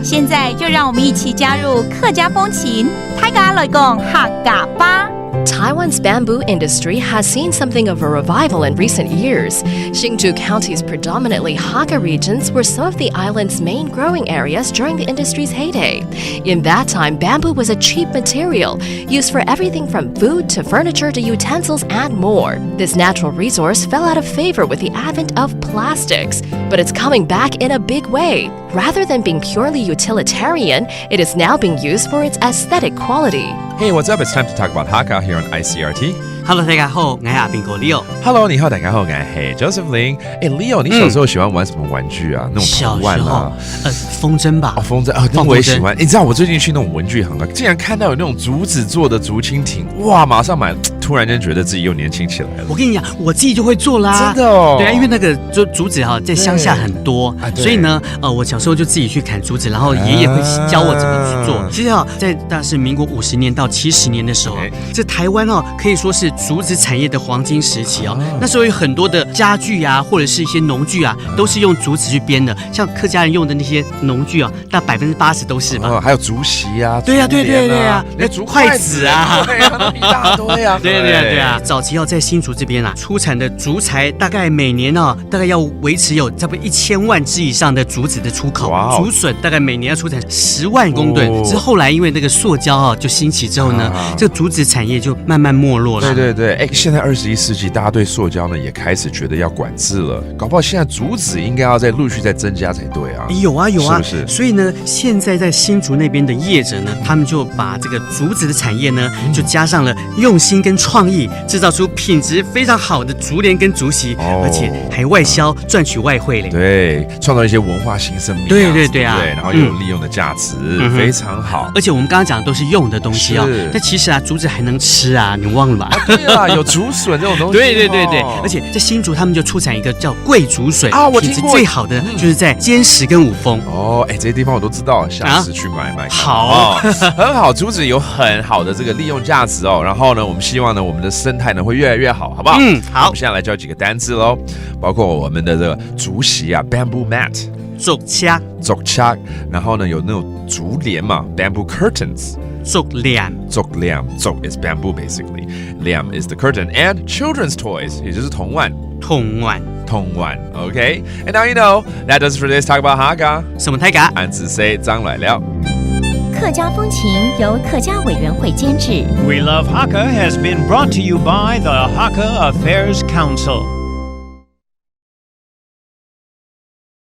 现在就让我们一起加入客家风情，大家来讲客家吧。Taiwan's bamboo industry has seen something of a revival in recent years. Hsinchu County's predominantly Hakka regions were some of the island's main growing areas during the industry's heyday. In that time, bamboo was a cheap material, used for everything from food to furniture to utensils and more. This natural resource fell out of favor with the advent of plastics, but it's coming back in a big way. Rather than being purely utilitarian, it is now being used for its aesthetic quality. Hey, what's up? It's time to talk about Hakka here on ICRT. Hello， 大家好，我是阿兵哥 Leo。Hello， 你好，大家好，我是 Joseph Lin。Leo， 你小时候喜欢玩什么玩具啊？那种头玩啊？风筝吧。风筝啊，那我也喜欢。你知道我最近去那种文具行啊，竟然看到有那种竹子做的竹蜻蜓，哇，马上买，突然间觉得自己又年轻起来了。我跟你讲，我自己就会做啦。真的哦。对啊，因为那个竹子在乡下很多，所以呢，我小时候就自己去砍竹子，然后爷爷会教我怎么去做。其实在大概是民国50年到70年的时候，这台湾可以说是竹子产业的黄金时期哦。那时候有很多的家具啊，或者是一些农具啊，都是用竹子去编的。像客家人用的那些农具啊，大80%都是吧。还有竹席啊，对呀，连竹筷子啊，对啊，一大堆啊。对啊。早期在新竹这边出产的竹材大概每年大概要维持有差不多1000万只以上的竹子的出口。竹笋大概每年要出产10万公吨。之后来因为那个塑胶就兴起之后呢，这个竹子产业就慢慢没落了。对，现在21世纪，大家对塑胶呢也开始觉得要管制了，搞不好现在竹子应该要陆续再增加才对啊。有啊，是不是？所以呢，现在在新竹那边的业者呢，他们就把这个竹子的产业呢，就加上了用心跟创意，制造出品质非常好的竹帘跟竹席，而且还外销赚取外汇嘞。对，创造一些文化新生命。对啊，然后又有利用的价值，非常好。而且我们刚刚讲的都是用的东西但其实竹子还能吃啊，你忘了吧？对啊，有竹笋这种东西。对，而且在新竹他们就出产一个叫桂竹笋我听过，品质最好的就是在尖石跟五峰。这些地方我都知道，下次去买。好，很好，竹子有很好的这个利用价值然后呢，我们希望呢，我们的生态呢会越来越好，好不好？好。我们现在来教几个单字喽，包括我们的这个竹席啊 ，bamboo mat， 竹恰，然后呢有那种竹帘嘛 ，bamboo curtains。竹帘 is bamboo basically. Liam is the curtain and children's toys, 也就是童玩。Okay? And now you know, that does it for today's Talk About Hakka. 什么泰嘎？俺只say 张来了。客家风情由客家委员会监制。We Love Hakka has been brought to you by the Hakka Affairs Council.